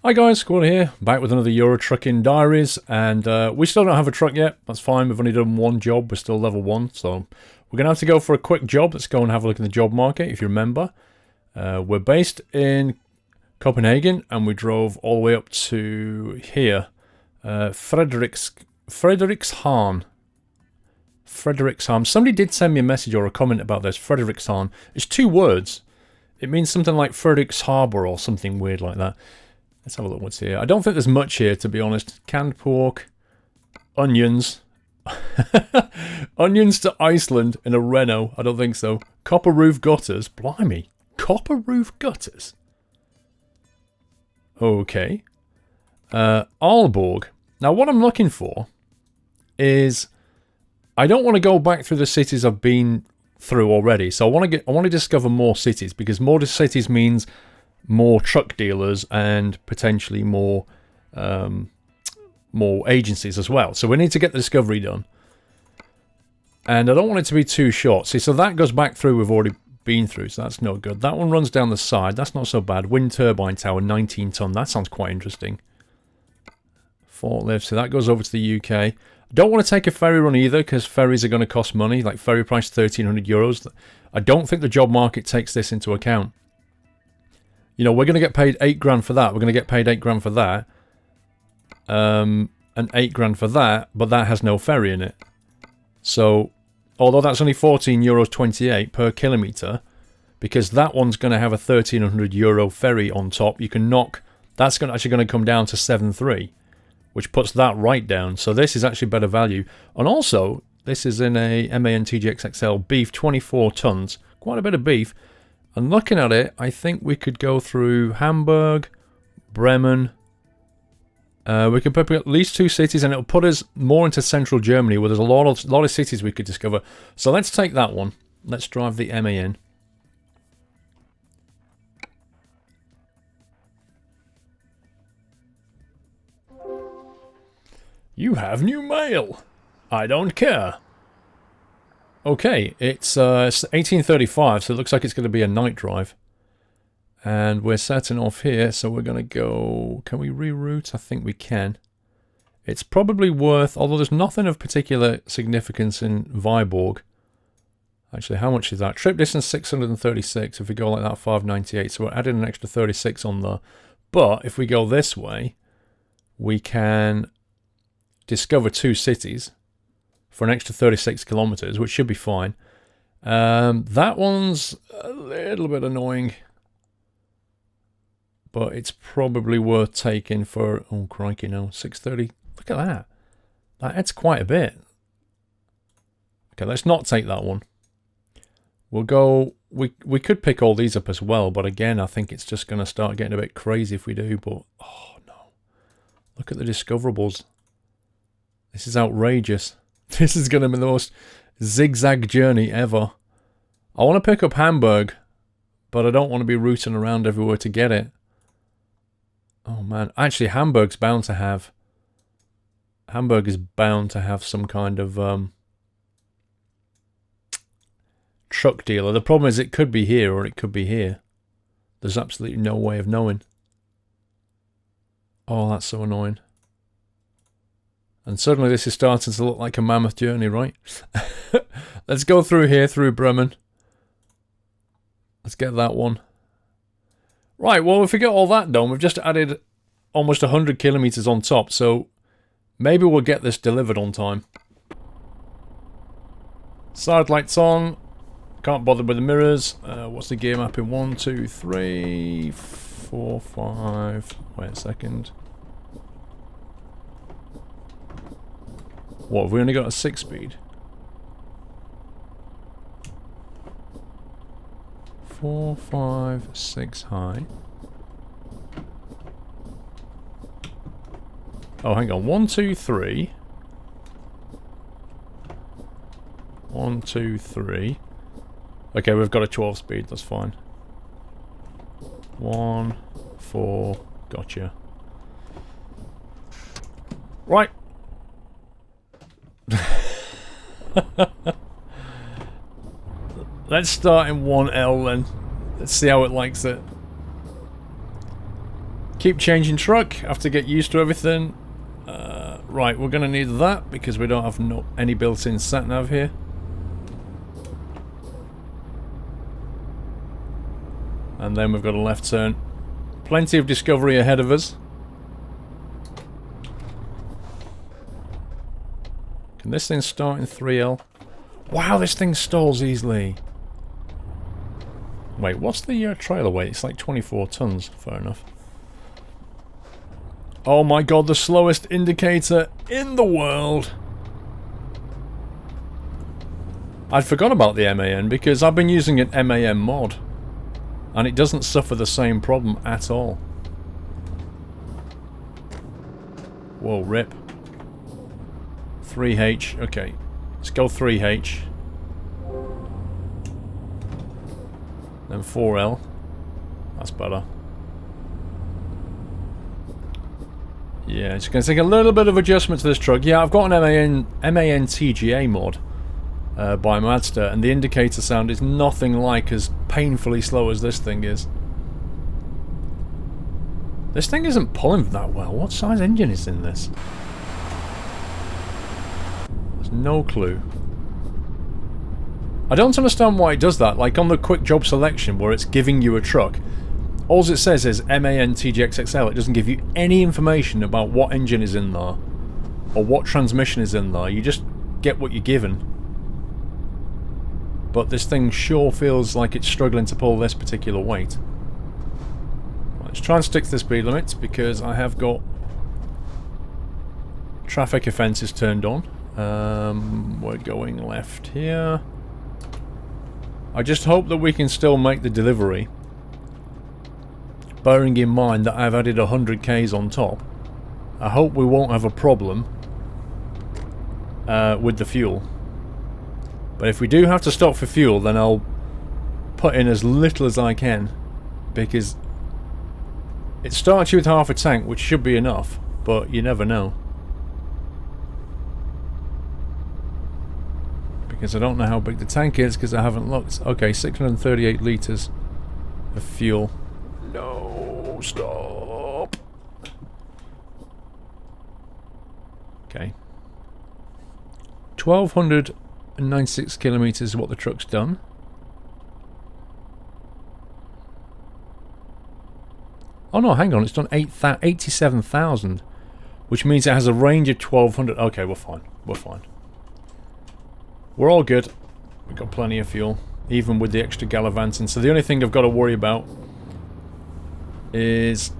Hi guys, Squad here, back with another Euro Trucking Diaries, and we still don't have a truck yet. That's fine, we've only done one job, we're still level 1, so we're going to have to go for a quick job. Let's go and have a look at the job market, if you remember. We're based in Copenhagen, and we drove all the way up to here, Frederikshavn. Somebody did send me a message or a comment about this, Frederikshavn. It's two words. It means something like Frederiks Harbour or something weird like that. Let's have a look what's here. I don't think there's much here, to be honest. Canned pork, onions. Onions to Iceland in a Renault. I don't think so. Copper roof gutters. Blimey. Copper roof gutters? Okay. Aalborg. Now, what I'm looking for is... I don't want to go back through the cities I've been through already. So I want to discover more cities, because more cities means more truck dealers and potentially more agencies as well. So we need to get the discovery done. And I don't want it to be too short. See, so that goes back through we've already been through, so that's no good. That one runs down the side. That's not so bad. Wind turbine tower, 19 ton. That sounds quite interesting. Forklift. So that goes over to the UK. Don't want to take a ferry run either, because ferries are going to cost money. Like ferry price 1,300 euros. I don't think the job market takes this into account. You know, we're going to get paid 8 grand for that. We're going to get paid 8 grand for that. And 8 grand for that, but that has no ferry in it. So, although that's only 14 euros 28 per kilometre, because that one's going to have a 1,300 euro ferry on top, you can knock... That's actually going to come down to 7.3, which puts that right down. So this is actually better value. And also, this is in a MAN TGX XL beef, 24 tons. Quite a bit of beef. And looking at it, I think we could go through Hamburg, Bremen. We could pick at least 2 cities, and it'll put us more into central Germany, where there's a lot of cities we could discover. So let's take that one. Let's drive the MAN. You have new mail. I don't care. Okay, it's 1835, so it looks like it's going to be a night drive. And we're setting off here, so we're going to go... Can we reroute? I think we can. It's probably worth... Although there's nothing of particular significance in Viborg. Actually, how much is that? Trip distance 636. If we go like that, 598. So we're adding an extra 36 on there. But if we go this way, we can discover 2 cities for an extra 36 kilometers, which should be fine. That one's a little bit annoying, but it's probably worth taking for... Oh, crikey, no. 630. Look at that. That adds quite a bit. Okay, let's not take that one. We'll go... We could pick all these up as well, but again, I think it's just going to start getting a bit crazy if we do, but... Oh, no. Look at the discoverables. This is outrageous. This is going to be the most zigzag journey ever. I want to pick up Hamburg, but I don't want to be rooting around everywhere to get it. Oh man, actually Hamburg is bound to have some kind of truck dealer. The problem is it could be here or it could be here. There's absolutely no way of knowing. Oh, that's so annoying. And suddenly this is starting to look like a mammoth journey, right? Let's go through here, through Bremen. Let's get that one. Right, well, if we get all that done, we've just added almost 100 kilometers on top, so maybe we'll get this delivered on time. Side lights on. Can't bother with the mirrors. What's the gear mapping? 1, 2, 3, 4, 5. Wait a second. What, have we only got a 6-speed? 4, 5, 6 high. Oh, hang on. 1, 2, 3. 1, 2, 3. Okay, we've got a 12 speed. That's fine. 1, 4. Gotcha. Right. Let's start in 1L then. Let's see how it likes it. Keep changing truck. Have to get used to everything. Right, we're going to need that because we don't have any built-in sat-nav here. And then we've got a left turn. Plenty of discovery ahead of us. Can this thing start in 3L? Wow, this thing stalls easily. Wait, what's the trailer weight? It's like 24 tons. Fair enough. Oh my god, the slowest indicator in the world. I'd forgot about the MAN because I've been using an MAN mod. And it doesn't suffer the same problem at all. Whoa, rip. 3H, okay. Let's go 3H. Then 4L. That's better. Yeah, it's going to take a little bit of adjustment to this truck. Yeah, I've got an MAN TGA mod by Mazda, and the indicator sound is nothing like as painfully slow as this thing is. This thing isn't pulling that well. What size engine is in this? There's no clue. I don't understand why it does that. Like on the quick job selection where it's giving you a truck, all it says is MAN TGXXL. It doesn't give you any information about what engine is in there or what transmission is in there. You just get what you're given. But this thing sure feels like it's struggling to pull this particular weight. Let's try and stick to the speed limits because I have got traffic offences turned on. We're going left here. I just hope that we can still make the delivery, bearing in mind that I've added 100 Ks on top. I hope we won't have a problem with the fuel. But if we do have to stop for fuel, then I'll put in as little as I can, because it starts you with half a tank, which should be enough, but you never know. Because I don't know how big the tank is, because I haven't looked. Okay, 638 litres of fuel. No, stop. Okay. 1,296 kilometres is what the truck's done. Oh no, hang on, it's done 87,000, which means it has a range of 1,200. Okay, we're fine. We're fine. We're all good. We've got plenty of fuel, even with the extra gallivanting. So the only thing I've got to worry about is...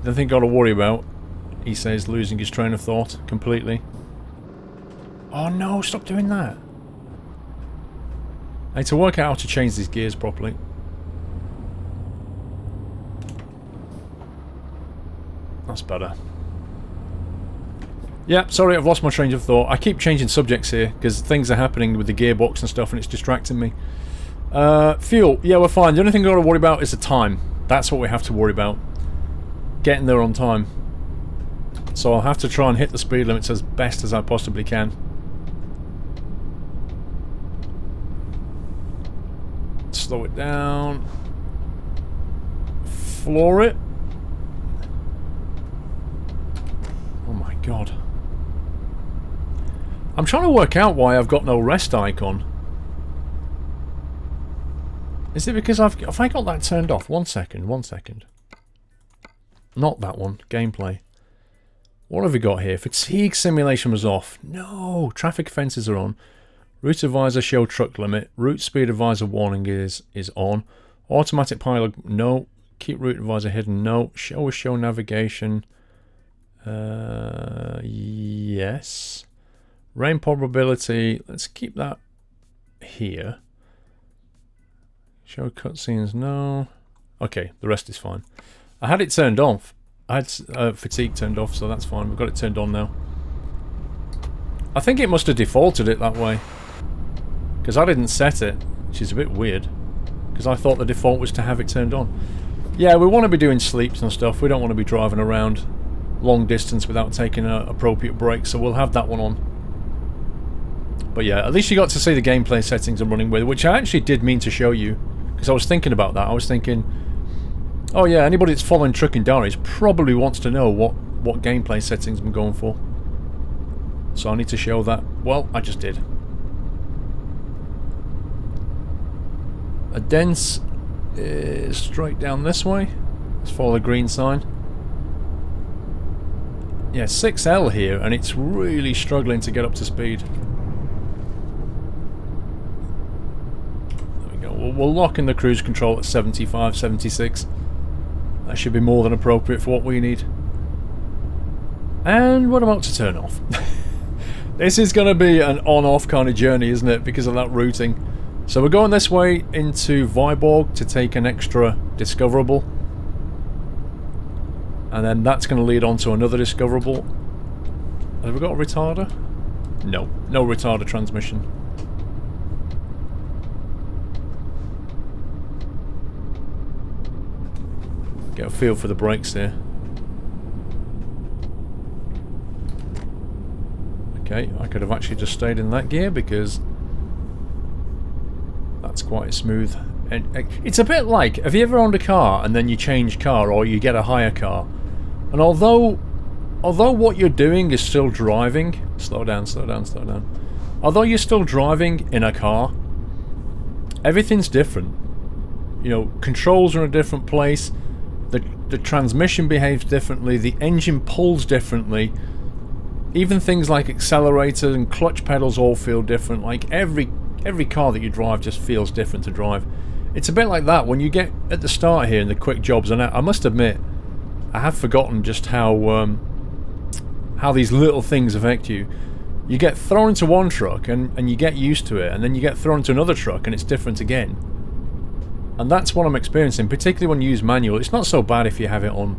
The thing I've got to worry about, he says, losing his train of thought completely. Oh no, stop doing that. I need to work out how to change these gears properly. That's better. Yeah, sorry, I've lost my train of thought. I keep changing subjects here because things are happening with the gearbox and stuff and it's distracting me. Fuel, yeah, we're fine. The only thing I've got to worry about is the time. That's what we have to worry about. Getting there on time. So I'll have to try and hit the speed limits as best as I possibly can. Slow it down. Floor it. Oh my god. I'm trying to work out why I've got no rest icon. Is it because have I got that turned off? 1 second, 1 second. Not that one. Gameplay. What have we got here? Fatigue simulation was off. No! Traffic offences are on. Route advisor show truck limit. Route speed advisor warning is on. Automatic pilot, no. Keep route advisor hidden, no. Show navigation. Yes. Rain probability, let's keep that here. Show cutscenes, no. Okay, the rest is fine. I had it turned off. I had fatigue turned off, so that's fine. We've got it turned on now. I think it must have defaulted it that way, because I didn't set it, which is a bit weird, because I thought the default was to have it turned on. Yeah, we want to be doing sleeps and stuff. We don't want to be driving around long distance without taking an appropriate break, so we'll have that one on. But yeah, at least you got to see the gameplay settings I'm running with, which I actually did mean to show you, because I was thinking about that. I was thinking, Oh yeah, anybody that's following Trucking Diaries probably wants to know what gameplay settings I'm going for. So I need to show that. Well, I just did. A dense is straight down this way. Let's follow the green sign. Yeah, 6L here, and it's really struggling to get up to speed. There we go. We'll lock in the cruise control at 75, 76. That should be more than appropriate for what we need. And we're about to turn off. This is going to be an on-off kind of journey, isn't it? Because of that routing. So we're going this way into Padborg to take an extra discoverable. And then that's going to lead on to another discoverable. Have we got a retarder? No. No retarder transmission. Get a feel for the brakes here. Okay, I could have actually just stayed in that gear because that's quite smooth. And it's a bit like, have you ever owned a car and then you change car or you get a hire car? And although what you're doing is still driving, slow down, slow down, slow down. Although you're still driving in a car, everything's different. You know, controls are in a different place. The transmission behaves differently. The engine pulls differently. Even things like accelerators and clutch pedals all feel different. Like every car that you drive just feels different to drive. It's a bit like that when you get at the start here in the quick jobs. And I must admit, I have forgotten just how these little things affect you. You get thrown into one truck and you get used to it, and then you get thrown into another truck and it's different again. And that's what I'm experiencing, particularly when you use manual. It's not so bad if you have it on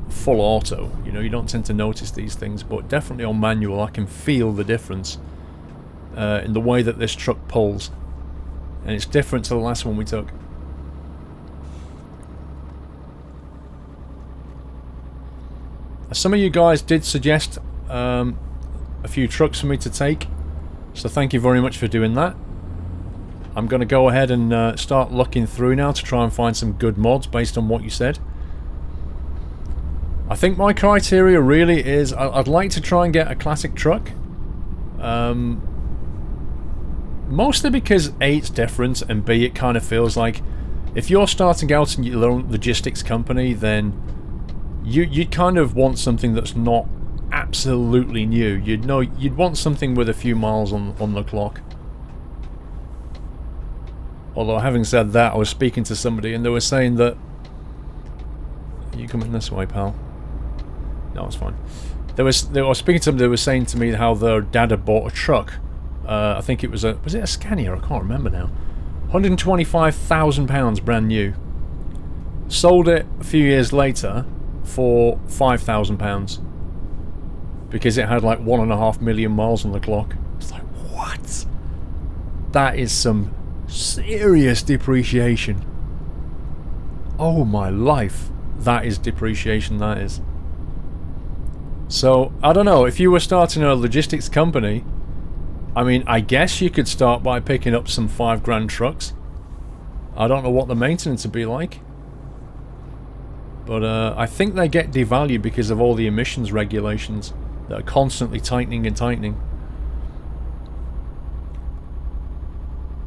full auto. You know, you don't tend to notice these things, but definitely on manual I can feel the difference in the way that this truck pulls. And it's different to the last one we took. Some of you guys did suggest a few trucks for me to take, so thank you very much for doing that. I'm going to go ahead and start looking through now to try and find some good mods based on what you said. I think my criteria really is I'd like to try and get a classic truck. Mostly because A, it's different, and B, it kind of feels like if you're starting out in your own logistics company, then you'd kind of want something that's not absolutely new. You'd want something with a few miles on the clock. Although having said that, I was speaking to somebody and they were saying that... Are you coming this way, pal? No, it's fine. I was speaking to somebody, they were saying to me how their dad had bought a truck. I think it was it a Scania? I can't remember now. £125,000 brand new. Sold it a few years later for £5,000 because it had like 1.5 million miles on the clock. It's like, what? That is some serious depreciation. Oh my life, that is depreciation, that is. So I don't know, if you were starting a logistics company, I mean, I guess you could start by picking up some £5 trucks. I don't know what the maintenance would be like, but I think they get devalued because of all the emissions regulations that are constantly tightening and tightening.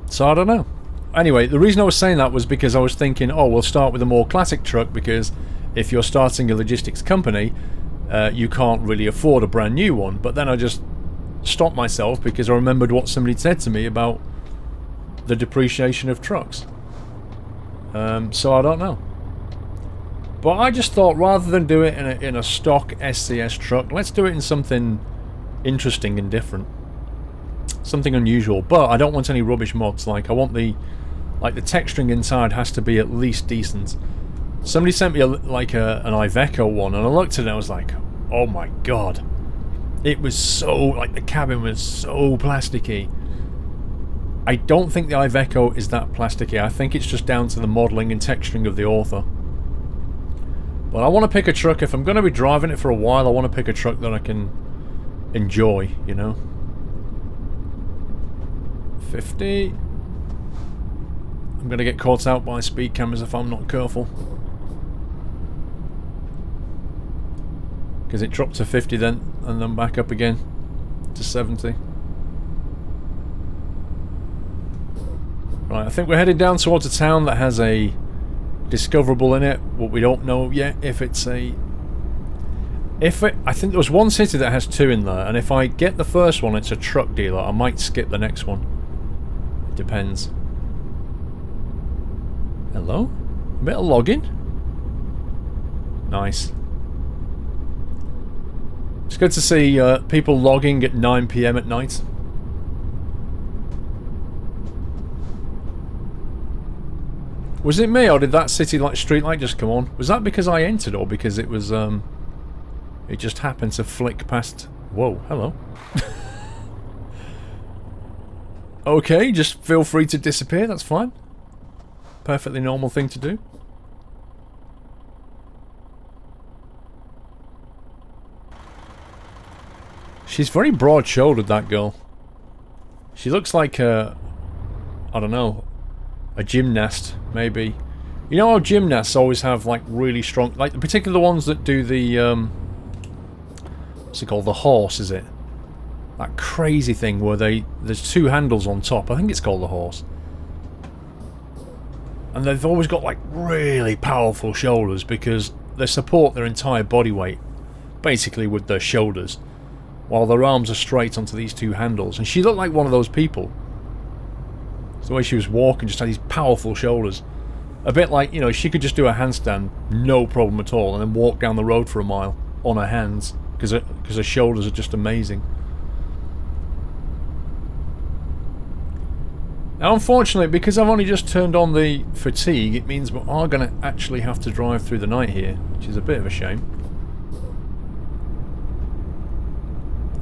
So I don't know. Anyway, the reason I was saying that was because I was thinking, oh, we'll start with a more classic truck, because if you're starting a logistics company, you can't really afford a brand new one. But then I just stopped myself because I remembered what somebody said to me about the depreciation of trucks. So I don't know. But I just thought, rather than do it in a stock SCS truck, let's do it in something interesting and different. Something unusual. But I don't want any rubbish mods. Like, I want the texturing inside has to be at least decent. Somebody sent me an Iveco one, and I looked at it and I was like, oh my god. It was so, like, the cabin was so plasticky. I don't think the Iveco is that plasticky. I think it's just down to the modelling and texturing of the author. But I want to pick a truck. If I'm going to be driving it for a while, I want to pick a truck that I can enjoy, you know. 50. I'm going to get caught out by speed cameras if I'm not careful. Because it dropped to 50 then, and then back up again to 70. Right, I think we're headed down towards a town that has a discoverable in it, but we don't know yet if it's a... I think there was one city that has 2 in there, and if I get the first one, it's a truck dealer. I might skip the next one. It depends. Hello? A bit of logging? Nice. It's good to see people logging at 9 PM at night. Was it me, or did that city street light just come on? Was that because I entered, or because it was it just happened to flick past? Whoa, hello. Okay, just feel free to disappear, that's fine. Perfectly normal thing to do. She's very broad-shouldered, that girl. She looks like a... I don't know. A gymnast, maybe. You know how gymnasts always have, like, really strong... Like, particularly the ones that do the, what's it called? The horse, is it? That crazy thing where there's 2 handles on top. I think it's called the horse. And they've always got, like, really powerful shoulders because they support their entire body weight, basically with their shoulders, while their arms are straight onto these 2 handles. And she looked like one of those people. So the way she was walking, just had these powerful shoulders. A bit like, you know, she could just do a handstand, no problem at all, and then walk down the road for a mile on her hands, because her shoulders are just amazing. Now, unfortunately, because I've only just turned on the fatigue, it means we are going to actually have to drive through the night here, which is a bit of a shame.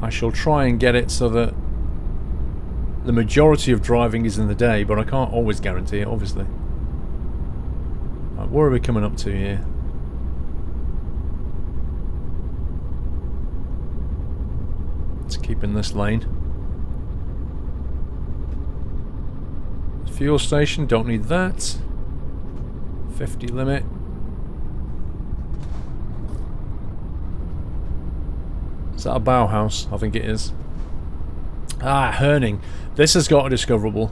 I shall try and get it so that the majority of driving is in the day, but I can't always guarantee it, obviously. Right, where are we coming up to here? Let's keep in this lane. Fuel station, don't need that. 50 limit. Is that a Bauhaus? I think it is. Ah, Herning. This has got a discoverable.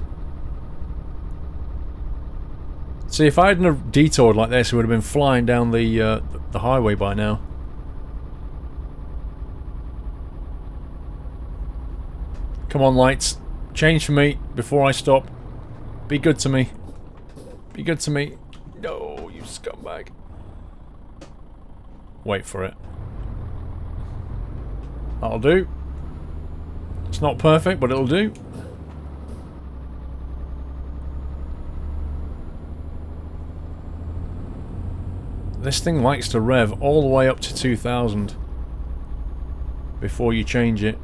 See, if I hadn't detoured like this, we would have been flying down the highway by now. Come on, lights. Change for me before I stop. Be good to me. Be good to me. No, you scumbag. Wait for it. That'll do. It's not perfect, but it'll do. This thing likes to rev all the way up to 2000 before you change it.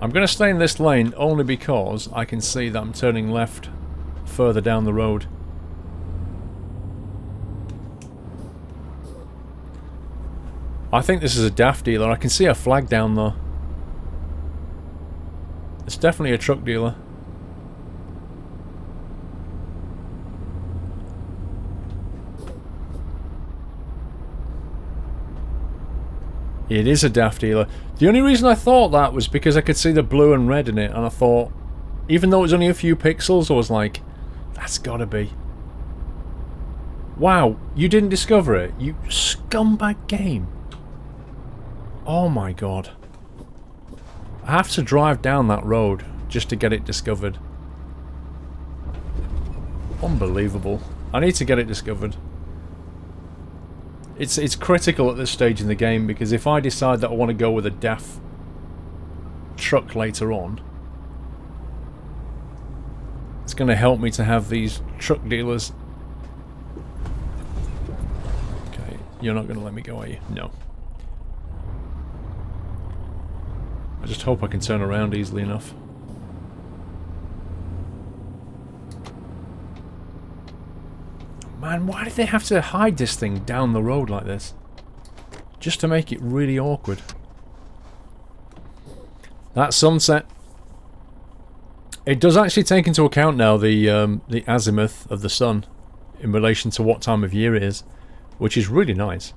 I'm going to stay in this lane only because I can see that I'm turning left further down the road. I think this is a DAF dealer. I can see a flag down there. It's definitely a truck dealer. It is a DAF dealer. The only reason I thought that was because I could see the blue and red in it, and I thought, even though it was only a few pixels, I was like, that's gotta be. Wow, you didn't discover it, you scumbag game. Oh my god. I have to drive down that road just to get it discovered. Unbelievable. I need to get it discovered. It's critical at this stage in the game, because if I decide that I want to go with a DAF truck later on, it's going to help me to have these truck dealers. Okay, you're not going to let me go, are you? No. I just hope I can turn around easily enough. Man, why did they have to hide this thing down the road like this? Just to make it really awkward. That sunset. It does actually take into account now the azimuth of the sun in relation to what time of year it is, which is really nice.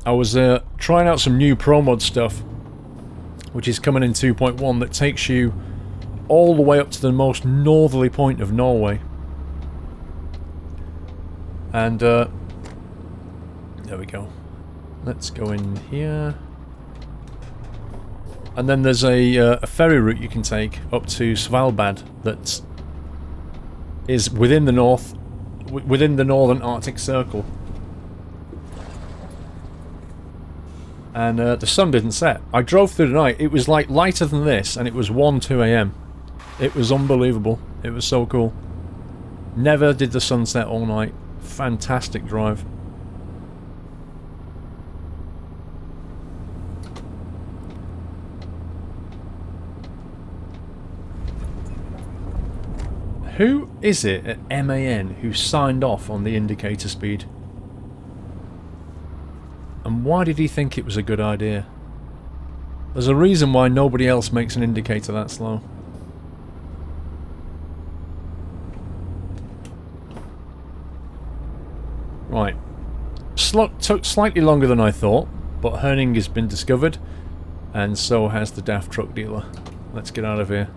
I was trying out some new Pro Mod stuff, which is coming in 2.1, that takes you all the way up to the most northerly point of Norway. And there we go. Let's go in here. And then there's a ferry route you can take up to Svalbard that is within the northern Arctic Circle. And the sun didn't set. I drove through the night. It was like lighter than this, and it was 2 a.m. It was unbelievable. It was so cool. Never did the sun set all night. Fantastic drive. Who is it at MAN who signed off on the indicator speed? And why did he think it was a good idea? There's a reason why nobody else makes an indicator that slow. Right. Took slightly longer than I thought, but Herning has been discovered, and so has the daft truck dealer. Let's get out of here.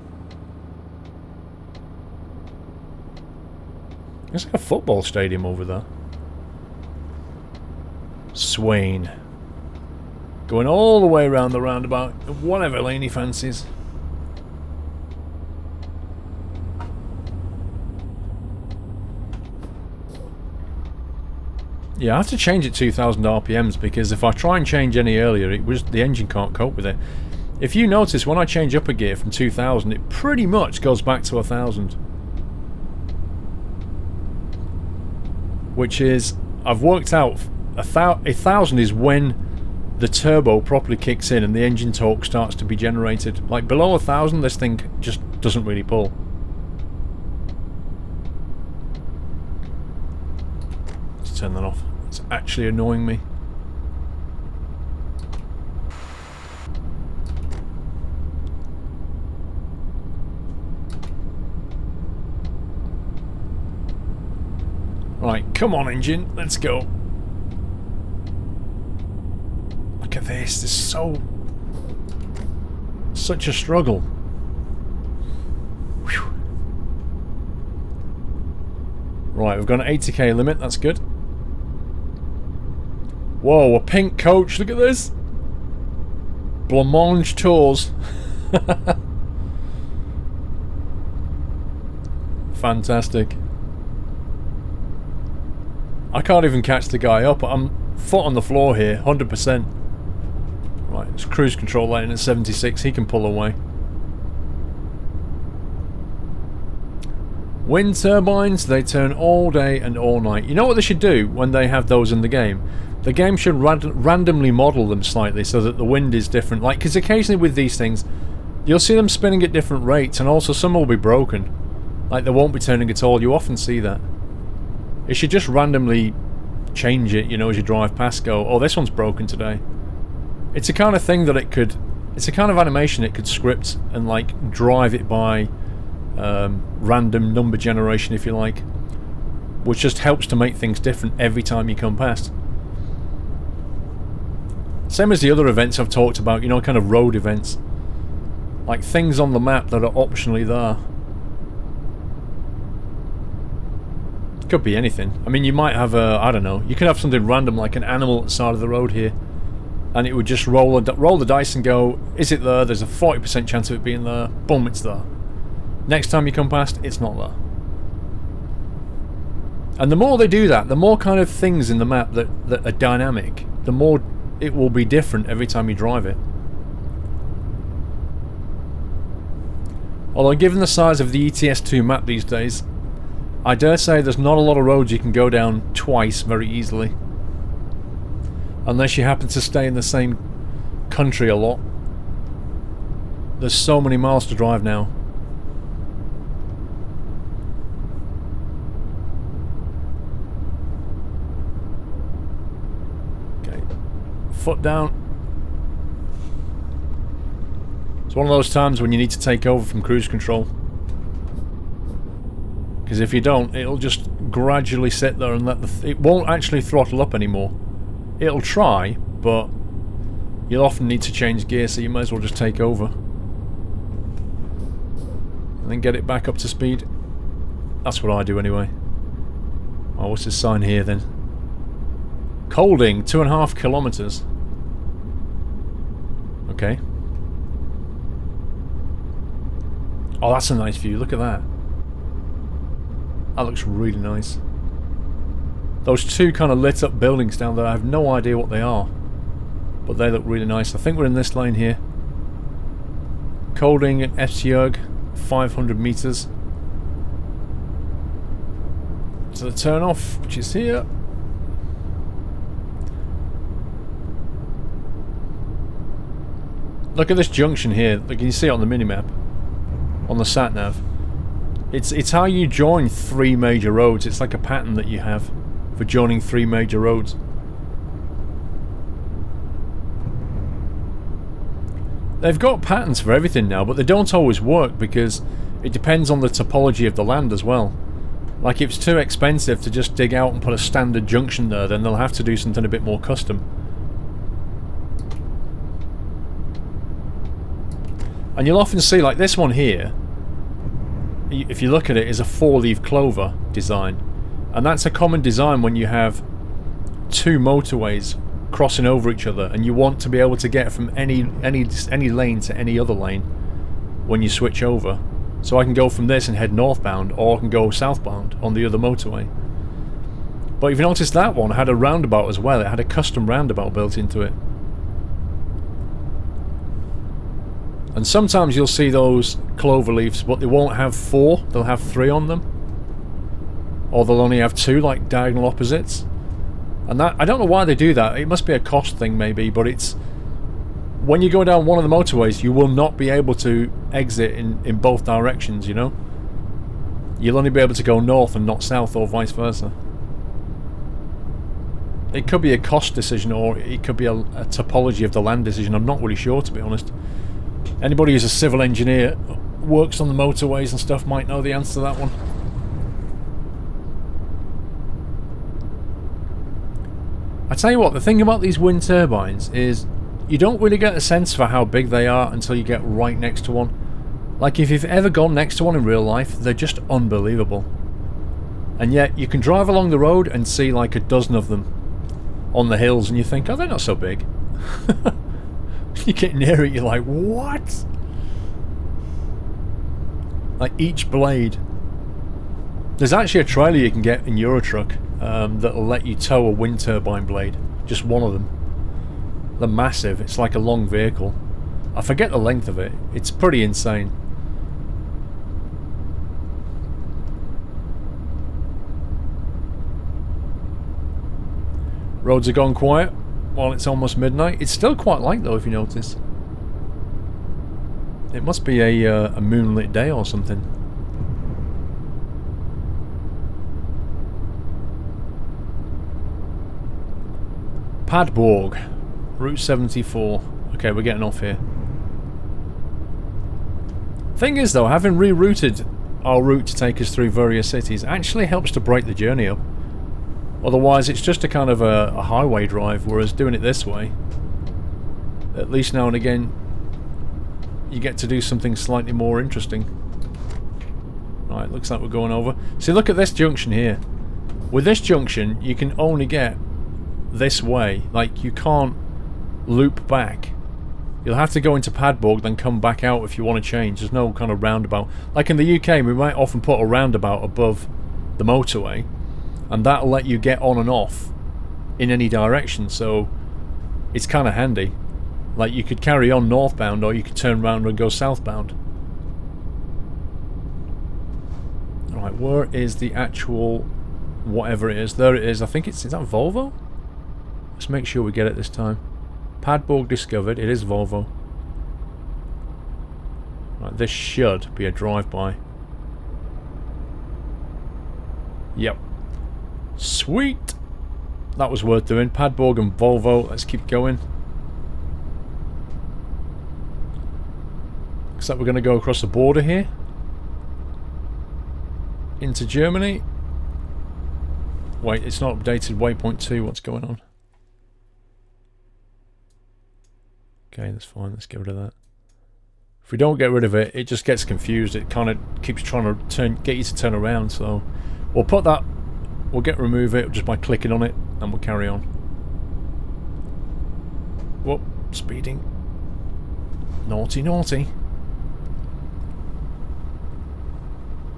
There's like a football stadium over there. Swain. Going all the way around the roundabout, whatever lane he fancies. Yeah, I have to change it 2000 RPMs because if I try and change any earlier, the engine can't cope with it. If you notice, when I change up a gear from 2000, it pretty much goes back to 1000. Which is, I've worked out, 1000 is when the turbo properly kicks in and the engine torque starts to be generated. Like below 1000, this thing just doesn't really pull. Let's turn that off. It's actually annoying me. Right, come on engine, let's go. Look at this, this is such a struggle. Whew. Right, we've got an 80k limit, that's good. Whoa, a pink coach, look at this. Blancmange Tours. Fantastic. I can't even catch the guy up. I'm foot on the floor here, 100%. Right, it's cruise control lane at 76. He can pull away. Wind turbines, they turn all day and all night. You know what they should do when they have those in the game? The game should randomly model them slightly so that the wind is different. Like, because occasionally with these things, you'll see them spinning at different rates, and also some will be broken. Like, they won't be turning at all. You often see that. It should just randomly change it, you know, as you drive past, go, oh, this one's broken today. It's a kind of thing that it could, it's a kind of animation it could script and, like, drive it by random number generation, if you like, which just helps to make things different every time you come past. Same as the other events I've talked about, you know, kind of road events. Like things on the map that are optionally there. Could be anything. I mean, you might have a, I don't know, you could have something random like an animal at the side of the road here, and it would just roll the dice and go, is it there? There's a 40% chance of it being there. Boom, it's there. Next time you come past, it's not there. And the more they do that, the more kind of things in the map that are dynamic, the more it will be different every time you drive it. Although given the size of the ETS2 map these days, I dare say there's not a lot of roads you can go down twice very easily. Unless you happen to stay in the same country a lot. There's so many miles to drive now. Okay, foot down. It's one of those times when you need to take over from cruise control. Because if you don't, it'll just gradually sit there and let it won't actually throttle up anymore. It'll try, but you'll often need to change gear, so you might as well just take over. And then get it back up to speed. That's what I do anyway. Oh, what's this sign here then? Colding, 2.5 kilometers. Okay. Oh, that's a nice view. Look at that. That looks really nice. Those two kind of lit up buildings down there, I have no idea what they are. But they look really nice. I think we're in this lane here. Colding and Esbjerg, 500 meters. To the turn off, which is here. Look at this junction here. Look, can you see it on the minimap? On the sat nav. It's how you join 3 major roads. It's like a pattern that you have for joining 3 major roads. They've got patterns for everything now, but they don't always work because it depends on the topology of the land as well. Like, if it's too expensive to just dig out and put a standard junction there, then they'll have to do something a bit more custom. And you'll often see, like this one here, if you look at it, is a 4-leaf clover design. And that's a common design when you have 2 motorways crossing over each other and you want to be able to get from any lane to any other lane when you switch over. So I can go from this and head northbound, or I can go southbound on the other motorway. But if you notice, that one had a roundabout as well. It had a custom roundabout built into it. And sometimes you'll see those clover leaves, but they won't have 4, they'll have 3 on them. Or they'll only have 2, like diagonal opposites. And that, I don't know why they do that. It must be a cost thing maybe, but it's... When you go down one of the motorways, you will not be able to exit in both directions, you know? You'll only be able to go north and not south, or vice versa. It could be a cost decision, or it could be a topology of the land decision. I'm not really sure, to be honest. Anybody who's a civil engineer, works on the motorways and stuff, might know the answer to that one. I tell you what, the thing about these wind turbines is you don't really get a sense for how big they are until you get right next to one. Like, if you've ever gone next to one in real life, they're just unbelievable. And yet you can drive along the road and see like a dozen of them on the hills and you think, oh, they're not so big. You get near it, you're like, what? Like, each blade. There's actually a trailer you can get in Eurotruck that'll let you tow a wind turbine blade. Just one of them. They're massive. It's like a long vehicle. I forget the length of it. It's pretty insane. Roads are gone quiet while it's almost midnight. It's still quite light though, if you notice. It must be a moonlit day or something. Padborg, Route 74. Okay, we're getting off here. Thing is though, having rerouted our route to take us through various cities actually helps to break the journey up. Otherwise it's just a kind of a highway drive, whereas doing it this way, at least now and again, you get to do something slightly more interesting. Right, looks like we're going over. See, look at this junction here. With this junction, you can only get this way. Like, you can't loop back. You'll have to go into Padborg, then come back out if you want to change. There's no kind of roundabout. Like in the UK, we might often put a roundabout above the motorway, and that'll let you get on and off in any direction, so it's kind of handy. Like, you could carry on northbound, or you could turn around and go southbound. Alright, where is the actual whatever it is? There it is. I think it's... Is that Volvo? Let's make sure we get it this time. Padborg discovered. It is Volvo. Right, this should be a drive-by. Yep. Sweet! That was worth doing. Padborg and Volvo. Let's keep going. Looks like we're going to go across the border here. Into Germany. Wait, it's not updated. Waypoint 2. What's going on? Okay, that's fine. Let's get rid of that. If we don't get rid of it, it just gets confused. It kind of keeps trying to get you to turn around. So we'll put that. We'll remove it just by clicking on it, and we'll carry on. Whoop! Speeding. Naughty, naughty.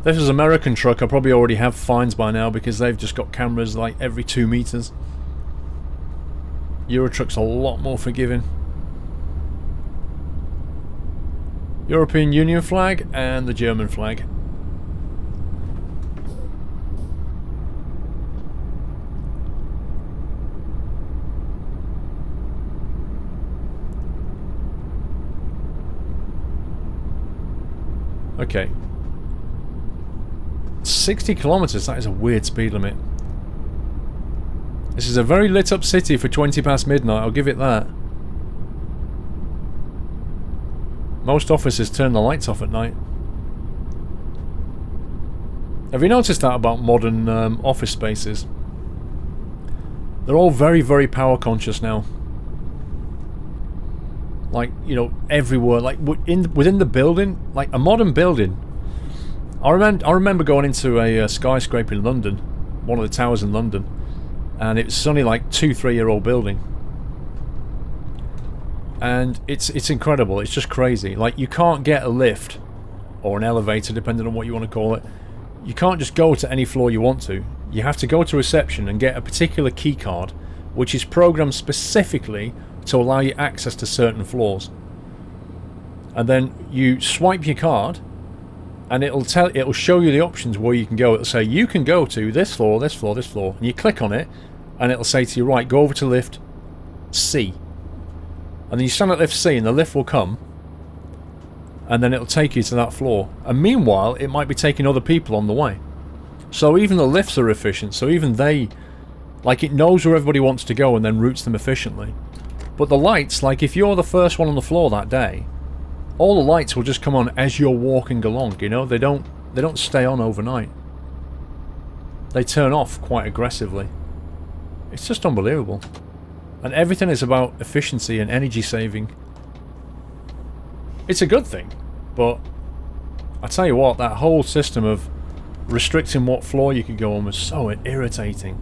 This is American truck. I probably already have fines by now because they've just got cameras like every 2 meters. Euro truck's a lot more forgiving. European Union flag and the German flag. Okay. 60 kilometers, that is a weird speed limit. This is a very lit up city for 20 past midnight, I'll give it that. Most offices turn the lights off at night. Have you noticed that about modern office spaces? They're all very, very power conscious now. Like, you know, everywhere, like within the building, like a modern building. I remember going into a skyscraper in London, one of the towers in London, and it's only like 2-3 year old building. And it's incredible, it's just crazy. Like, you can't get a lift, or an elevator, depending on what you want to call it. You can't just go to any floor you want to. You have to go to reception and get a particular key card, which is programmed specifically to allow you access to certain floors. And then you swipe your card, and it'll show you the options where you can go. It'll say you can go to this floor, this floor, this floor, and you click on it, and it'll say to you, right, go over to lift C. And then you stand at lift C, and the lift will come, and then it'll take you to that floor. And meanwhile, it might be taking other people on the way. So even the lifts are efficient. So even they, like, it knows where everybody wants to go and then routes them efficiently. But the lights, like, if you're the first one on the floor that day, all the lights will just come on as you're walking along. You know, they don't stay on overnight. They turn off quite aggressively. It's just unbelievable. And everything is about efficiency and energy saving. It's a good thing, but I tell you what, that whole system of restricting what floor you could go on was so irritating.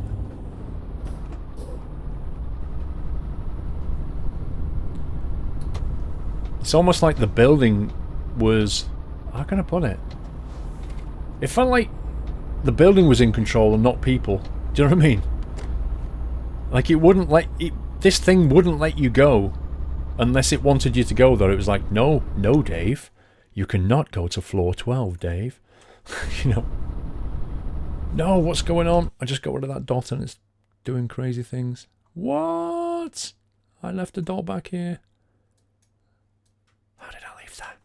It's almost like the building was... how can I put it? It felt like the building was in control and not people. Do you know what I mean? Like, it wouldn't let... this thing wouldn't let you go unless it wanted you to go there. It was like, no, no, Dave. You cannot go to floor 12, Dave. You know. No, what's going on? I just got rid of that dot and it's doing crazy things. What? I left the dot back here. How did I leave that?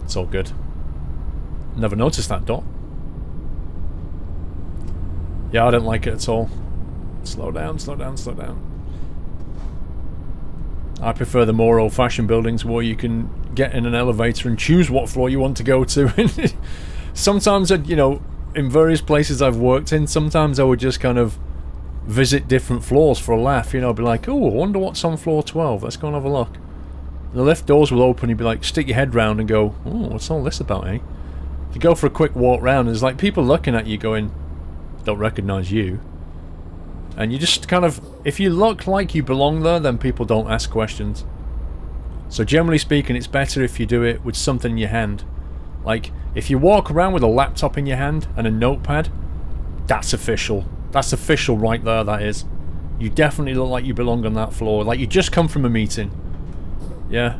It's all good. Never noticed that dot. Yeah, I don't like it at all. Slow down, slow down, slow down. I prefer the more old-fashioned buildings where you can get in an elevator and choose what floor you want to go to. Sometimes, you know, in various places I've worked in, sometimes I would just kind of visit different floors for a laugh. You know, be like, oh, I wonder what's on floor 12. Let's go and have a look. And the lift doors will open, you'd be like, stick your head round and go, oh, what's all this about, eh? You go for a quick walk round, and there's like people looking at you going, don't recognise you. And you just kind of, if you look like you belong there, then people don't ask questions. So generally speaking, it's better if you do it with something in your hand. Like, if you walk around with a laptop in your hand and a notepad, that's official. That's official right there, that is. You definitely look like you belong on that floor. Like you just come from a meeting. Yeah.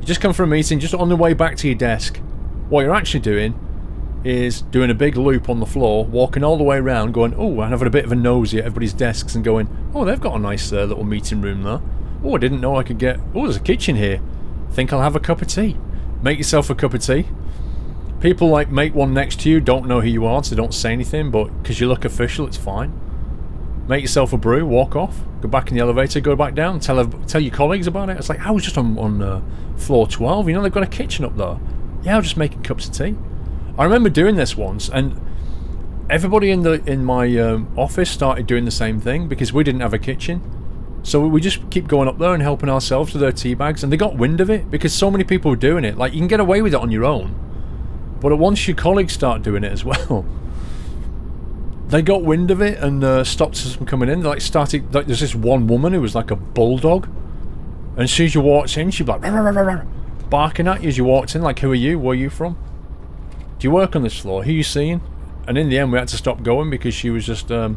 You just come from a meeting, just on the way back to your desk. What you're actually doing is doing a big loop on the floor, walking all the way around, going, oh, and having a bit of a nosy at everybody's desks and going, oh, they've got a nice little meeting room there. Oh, I didn't know I could get... oh, there's a kitchen here. Think I'll have a cup of tea. Make yourself a cup of tea. People, like, make one next to you, don't know who you are, so don't say anything, but because you look official, it's fine. Make yourself a brew, walk off, go back in the elevator, go back down, tell your colleagues about it. It's like, I was just on floor 12, you know, they've got a kitchen up there. Yeah, I was just making cups of tea. I remember doing this once, and everybody in my office started doing the same thing because we didn't have a kitchen. So we just keep going up there and helping ourselves with their tea bags, and they got wind of it because so many people were doing it. Like, you can get away with it on your own, but once your colleagues start doing it as well, they got wind of it and stopped us from coming in. They like started, like, there's this one woman who was like a bulldog, and as soon as you walked in, she'd be like, "Rah, rah, rah, rah," barking at you as you walked in, like, who are you? Where are you from? Do you work on this floor? Who are you seeing? And in the end, we had to stop going because she was just, yeah,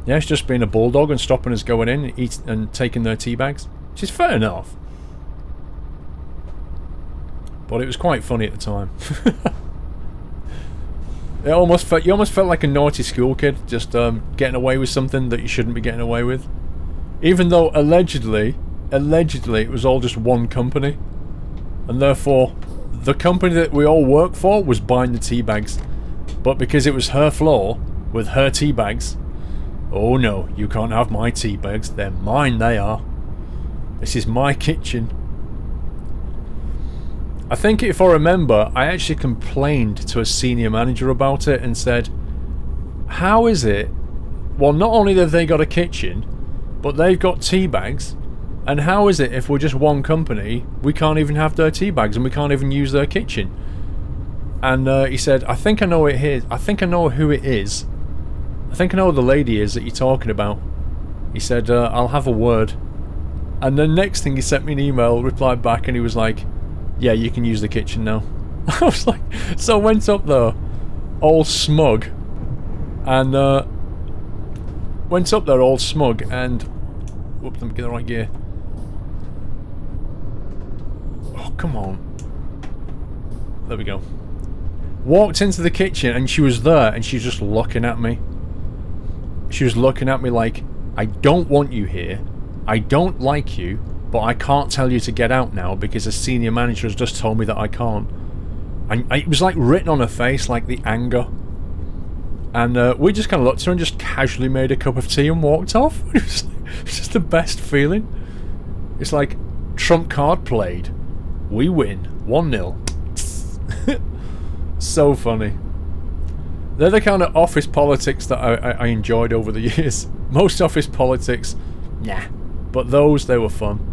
she's just being a bulldog and stopping us going in and taking their tea bags. Which is fair enough. But it was quite funny at the time. You almost felt like a naughty school kid, just getting away with something that you shouldn't be getting away with. Even though allegedly it was all just one company. And therefore, the company that we all work for was buying the tea bags. But because it was her floor, with her tea bags, oh no, you can't have my tea bags, they're mine, they are. This is my kitchen. I think if I remember, I actually complained to a senior manager about it and said, how is it, well, not only have they got a kitchen, but they've got tea bags, and how is it if we're just one company, we can't even have their tea bags and we can't even use their kitchen? And he said, I think I know it is. I think I know who it is. I think I know who the lady is that you're talking about. He said, I'll have a word. And the next thing he sent me an email, replied back, and he was like, yeah, you can use the kitchen now. I was like, so I went up there, all smug, and went up there all smug, and whoops, let me get the right gear. Oh, come on. There we go. Walked into the kitchen, and she was there, and she's just looking at me. She was looking at me like, I don't want you here, I don't like you, but I can't tell you to get out now because a senior manager has just told me that I can't. And it was like written on her face, like the anger. And we just kind of looked at her and just casually made a cup of tea and walked off. It was just the best feeling. It's like, trump card played. We win. 1-0. So funny. They're the kind of office politics that I enjoyed over the years. Most office politics, nah. But those, they were fun.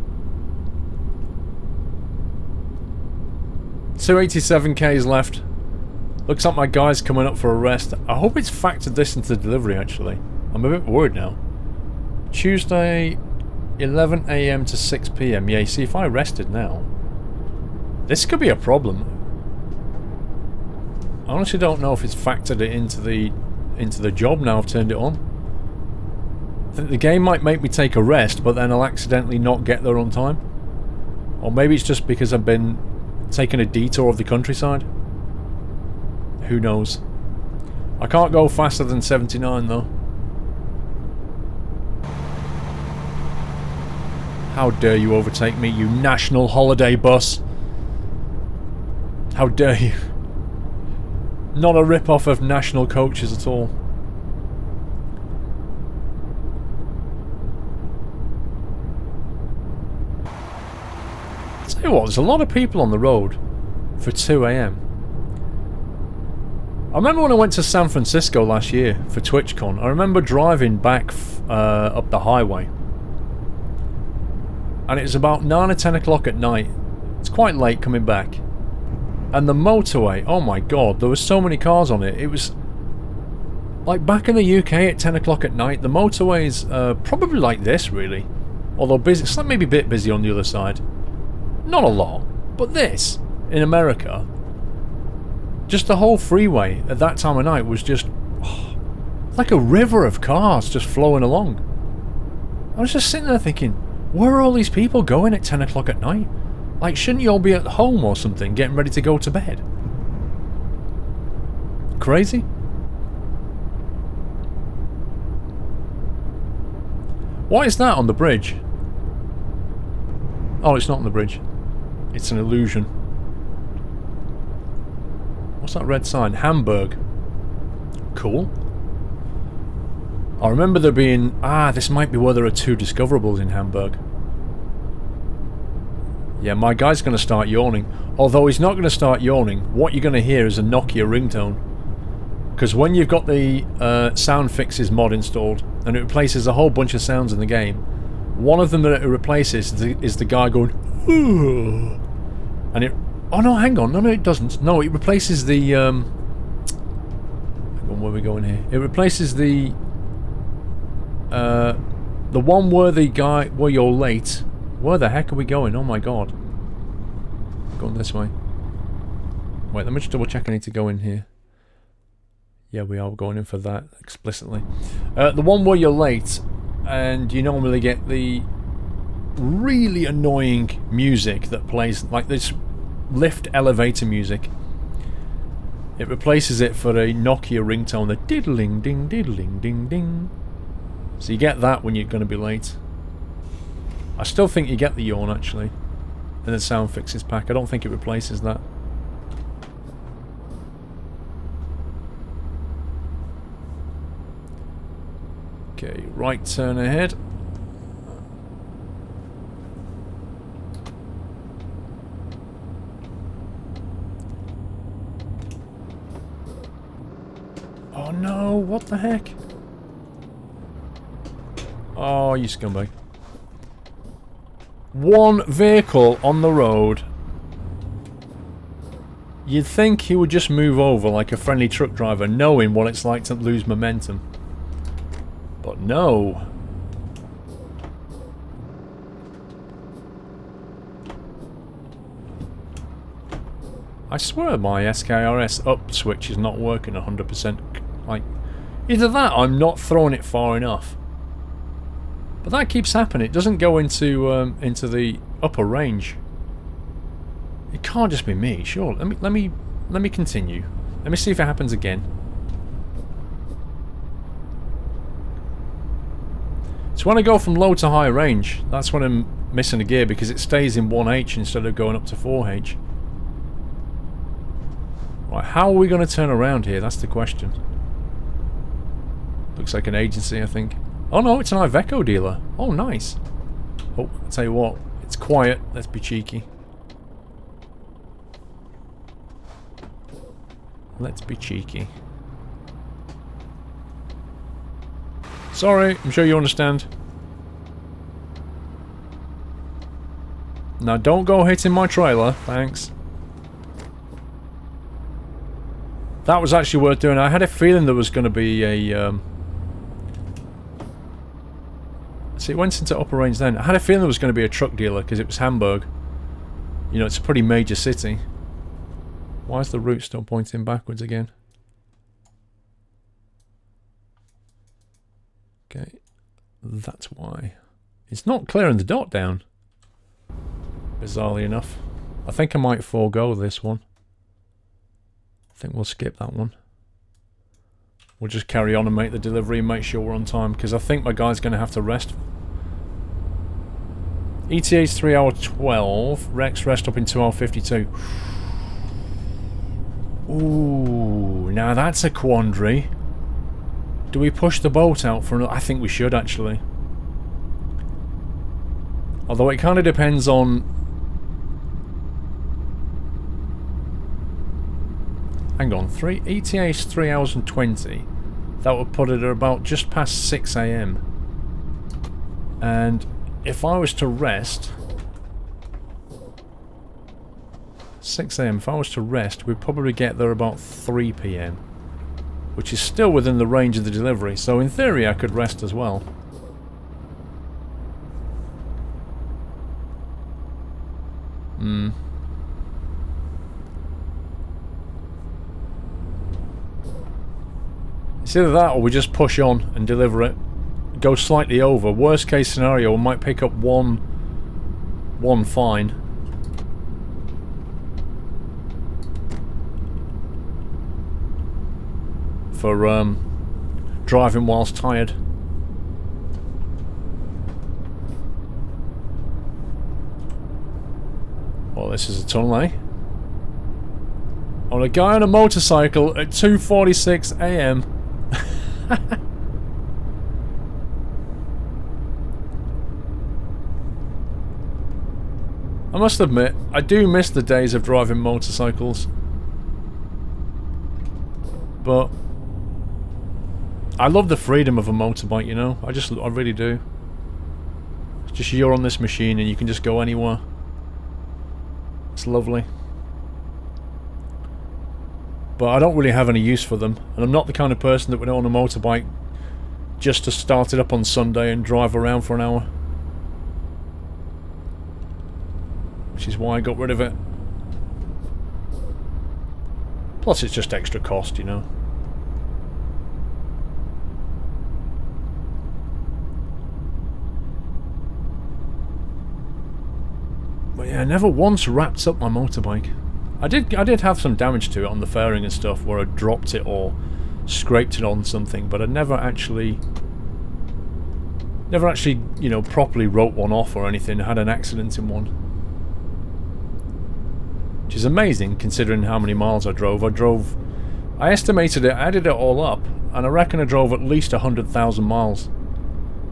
287k's left. Looks like my guy's coming up for a rest. I hope it's factored this into the delivery, actually. I'm a bit worried now. Tuesday, 11 AM to 6 PM. Yeah, you see, if I rested now, this could be a problem. I honestly don't know if it's factored it into the job now I've turned it on. I think the game might make me take a rest, but then I'll accidentally not get there on time. Or maybe it's just because I've been taking a detour of the countryside. Who knows? I can't go faster than 79 though. How dare you overtake me, you national holiday bus! How dare you! Not a rip-off of national coaches at all. Tell you what, there's a lot of people on the road for 2 AM. I remember when I went to San Francisco last year for TwitchCon, I remember driving back up the highway. And it was about 9 or 10 o'clock at night. It's quite late coming back. And the motorway, oh my god, there were so many cars on it. It was like back in the UK at 10 o'clock at night, the motorway's probably like this really. Although busy, it's like maybe a bit busy on the other side. Not a lot, but this, in America, just the whole freeway at that time of night was just like a river of cars just flowing along. I was just sitting there thinking, where are all these people going at 10 o'clock at night? Like, shouldn't you all be at home or something, getting ready to go to bed? Crazy? What is that on the bridge? Oh, it's not on the bridge. It's an illusion. What's that red sign? Hamburg. Cool. I remember there being... this might be where there are 2 discoverables in Hamburg. Yeah, my guy's going to start yawning. Although he's not going to start yawning, what you're going to hear is a Nokia ringtone. Because when you've got the Sound Fixes mod installed, and it replaces a whole bunch of sounds in the game, One of them that it replaces is the guy going, ooh, and it. Oh no, hang on, no, it doesn't. No, it replaces the. Hang on, where are we going here? It replaces the one where the guy where you're late. Where the heck are we going? Oh my god. Going this way. Wait, let me just double check. I need to go in here. Yeah, we are going in for that explicitly. The one where you're late, and you normally get the really annoying music that plays, like this lift elevator music. It replaces it for a Nokia ringtone, the diddling ding diddling ding ding. So you get that when you're going to be late. I still think you get the yawn actually in the sound fixes pack. I don't think it replaces that. Okay, right turn ahead. Oh no, what the heck? Oh, you scumbag. One vehicle on the road. You'd think he would just move over like a friendly truck driver, knowing what it's like to lose momentum. But no. I swear my SKRS up switch is not working 100%. Like, either that or I'm not throwing it far enough. But that keeps happening. It doesn't go into the upper range. It can't just be me, sure. Let me continue. Let me see if it happens again. So when I go from low to high range, that's when I'm missing a gear because it stays in 1H instead of going up to 4H. Right, how are we going to turn around here? That's the question. Looks like an agency, I think. Oh no, it's an Iveco dealer. Oh, nice. Oh, I'll tell you what. It's quiet. Let's be cheeky. Let's be cheeky. Sorry, I'm sure you understand. Now don't go hitting my trailer, thanks. That was actually worth doing. I had a feeling there was going to be a... See, it went into upper range then. I had a feeling there was going to be a truck dealer because it was Hamburg. You know, it's a pretty major city. Why is the route still pointing backwards again? Okay, that's why. It's not clearing the dot down. Bizarrely enough. I think I might forego this one. I think we'll skip that one. We'll just carry on and make the delivery and make sure we're on time, because I think my guy's going to have to rest. ETA's 3 hour 12. Rex rest up in 2 hour 52. Ooh, now that's a quandary. Do we push the boat out for another? I think we should actually. Although it kind of depends on... Hang on, ETA is 3 hours and 20. That would put it at about just past 6 AM. And if I was to rest... 6 AM, if I was to rest, we'd probably get there about 3 PM. Which is still within the range of the delivery, so in theory I could rest as well. It's either that or we just push on and deliver it. Go slightly over. Worst case scenario, we might pick up one fine. For driving whilst tired. Well, this is a tunnel, eh? On a guy on a motorcycle at 2:46 AM. I must admit, I do miss the days of driving motorcycles. But I love the freedom of a motorbike, you know? I really do. It's Just you're on this machine and you can just go anywhere. It's lovely. But I don't really have any use for them, and I'm not the kind of person that would own a motorbike just to start it up on Sunday and drive around for an hour. Which is why I got rid of it. Plus it's just extra cost, you know. But yeah, I never once wrapped up my motorbike. I did have some damage to it on the fairing and stuff, where I dropped it or scraped it on something, but I never actually, you know, properly wrote one off or anything. I had an accident in one. Which is amazing considering how many miles I drove. I estimated it, added it all up, and I reckon I drove at least 100,000 miles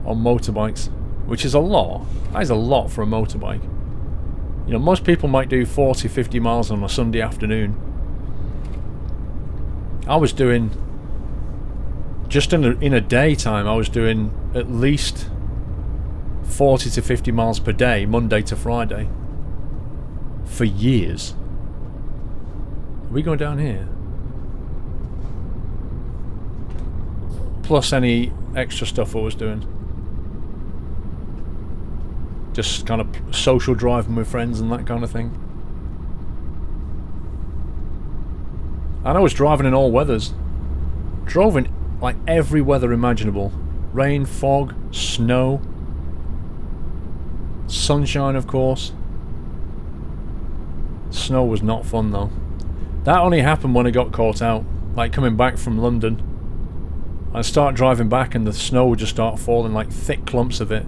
on motorbikes, which is a lot. That is a lot for a motorbike. You know, most people might do 40, 50 miles on a Sunday afternoon. I was doing, just in a daytime, I was doing at least 40 to 50 miles per day, Monday to Friday, for years. Are we going down here? Plus any extra stuff I was doing. Just kind of social driving with friends and that kind of thing. And I was driving in all weathers. Drove in like every weather imaginable. Rain, fog, snow, sunshine of course. Snow was not fun though. That only happened when I got caught out. Like coming back from London. I'd start driving back and the snow would just start falling, like thick clumps of it.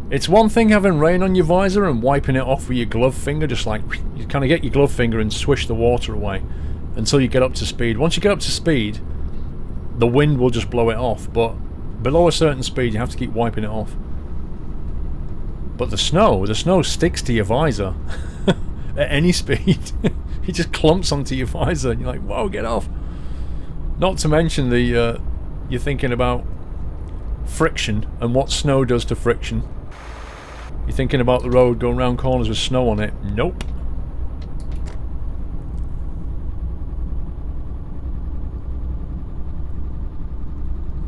It's one thing having rain on your visor and wiping it off with your glove finger, just like you kind of get your glove finger and swish the water away until you get up to speed. Once you get up to speed, the wind will just blow it off, but below a certain speed you have to keep wiping it off. But the snow sticks to your visor at any speed. It just clumps onto your visor and you're like, whoa, get off. Not to mention the you're thinking about friction and what snow does to friction. You're thinking about the road going round corners with snow on it. Nope.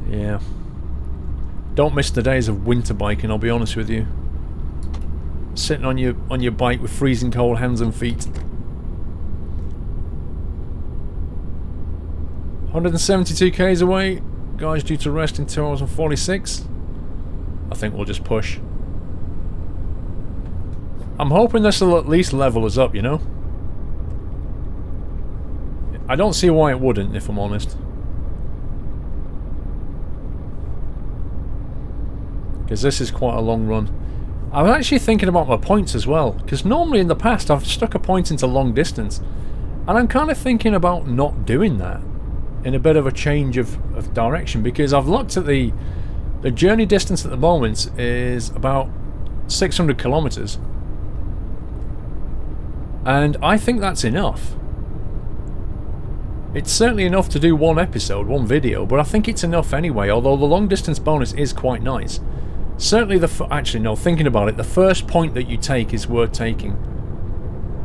Yeah. Don't miss the days of winter biking, I'll be honest with you. Sitting on your bike with freezing cold hands and feet. 172 k's away. Guys due to rest in 2 hours and 46. I think we'll just push. I'm hoping this will at least level us up, you know? I don't see why it wouldn't, if I'm honest. Because this is quite a long run. I'm actually thinking about my points as well, because normally in the past I've stuck a point into long distance, and I'm kind of thinking about not doing that in a bit of a change of direction, because I've looked at the journey distance at the moment is about 600 kilometers. And I think that's enough. It's certainly enough to do one episode, one video, but I think it's enough anyway, although the long distance bonus is quite nice. Certainly actually no, thinking about it, the first point that you take is worth taking.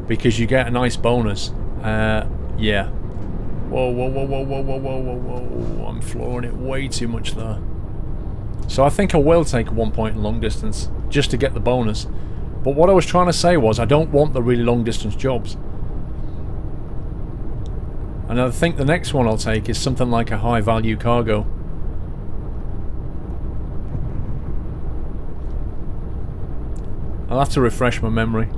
Because you get a nice bonus. Yeah. Whoa, whoa, whoa, whoa, whoa, whoa, whoa, whoa, whoa. I'm flooring it way too much there. So I think I will take 1 point in long distance, just to get the bonus. But what I was trying to say was, I don't want the really long distance jobs. And I think the next one I'll take is something like a high value cargo. I'll have to refresh my memory.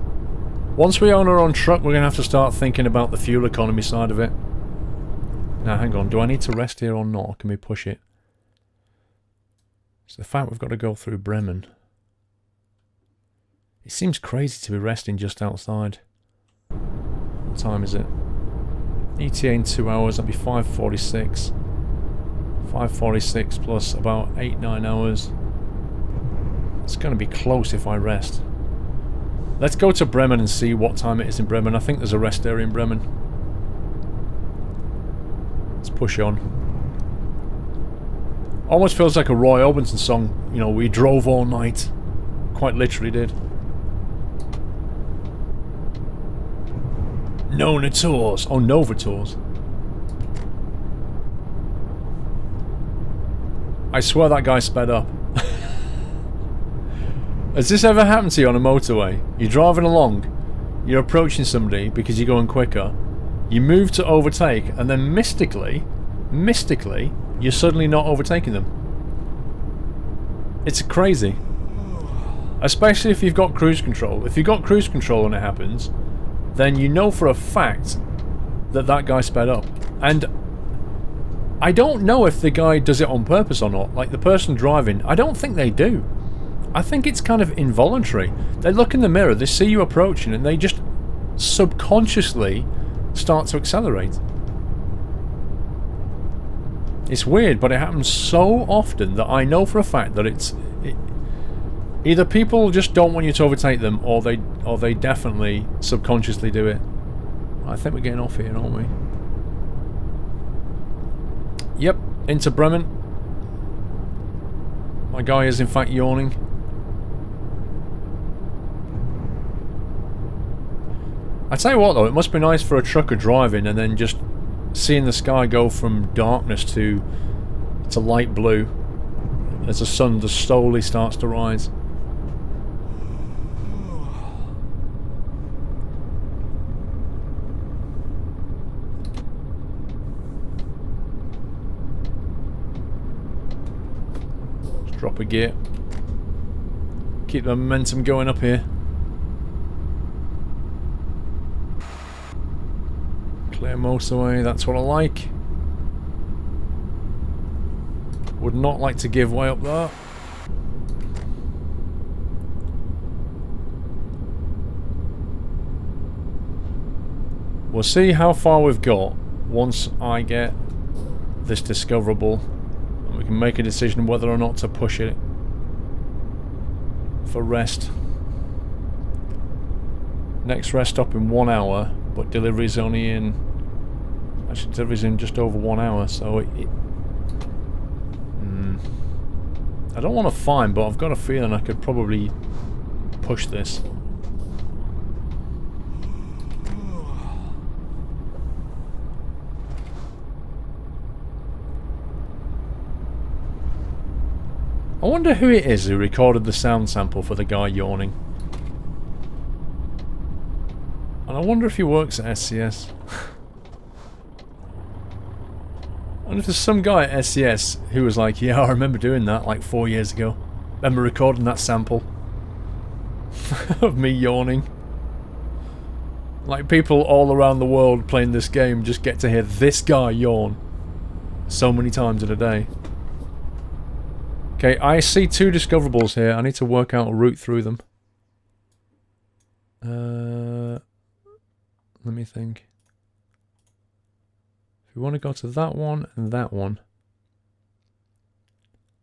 Once we own our own truck, we're going to have to start thinking about the fuel economy side of it. Now hang on, do I need to rest here or not? Or can we push it? It's the fact we've got to go through Bremen. It seems crazy to be resting just outside. What time is it? ETA in 2 hours, that'd be 5:46. 5:46 plus about 8-9 hours. It's going to be close if I rest. Let's go to Bremen and see what time it is in Bremen. I think there's a rest area in Bremen. Let's push on. Almost feels like a Roy Orbison song. You know, we drove all night. Quite literally did. No Detours. Oh, Nova Tours. I swear that guy sped up. Has this ever happened to you on a motorway? You're driving along, you're approaching somebody because you're going quicker, you move to overtake, and then mystically, you're suddenly not overtaking them. It's crazy. Especially if you've got cruise control. If you've got cruise control and it happens, then you know for a fact that that guy sped up. And I don't know if the guy does it on purpose or not. Like the person driving, I don't think they do. I think it's kind of involuntary. They look in the mirror, they see you approaching, and they just subconsciously start to accelerate. It's weird, but it happens so often that I know for a fact that either people just don't want you to overtake them, or they definitely subconsciously do it. I think we're getting off here, aren't we? Yep, into Bremen. My guy is in fact yawning. I tell you what though, it must be nice for a trucker driving and then just seeing the sky go from darkness to light blue as the sun just slowly starts to rise. Let's drop a gear. Keep the momentum going up here. Clear motorway, that's what I like. Would not like to give way up there. We'll see how far we've got once I get this discoverable, and we can make a decision whether or not to push it for rest. Next rest stop in 1 hour, but delivery's only in... Actually, delivery's in just over 1 hour, so I don't want to find, but I've got a feeling I could probably push this. I wonder who it is who recorded the sound sample for the guy yawning. And I wonder if he works at SCS. And if there's some guy at SCS who was like, yeah, I remember doing that like 4 years ago. Remember recording that sample of me yawning. Like people all around the world playing this game just get to hear this guy yawn so many times in a day. Okay, I see 2 discoverables here. I need to work out a route through them. Let me think. If we want to go to that one and that one.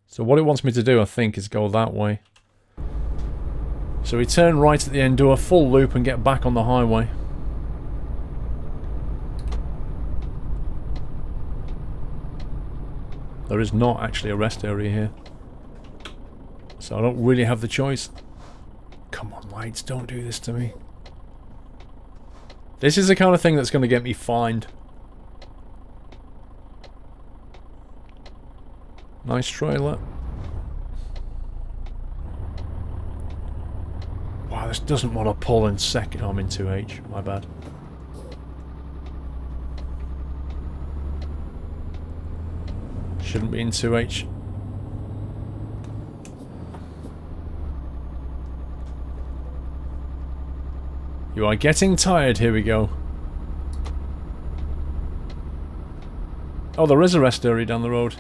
So what it wants me to do, I think, is go that way. So we turn right at the end, do a full loop and get back on the highway. There is not actually a rest area here. So I don't really have the choice. Come on, lights, don't do this to me. This is the kind of thing that's going to get me fined. Nice trailer. Wow, this doesn't want to pull in second. Oh, I'm in 2H, my bad. Shouldn't be in 2H. You are getting tired, here we go. Oh, there is a rest area down the road.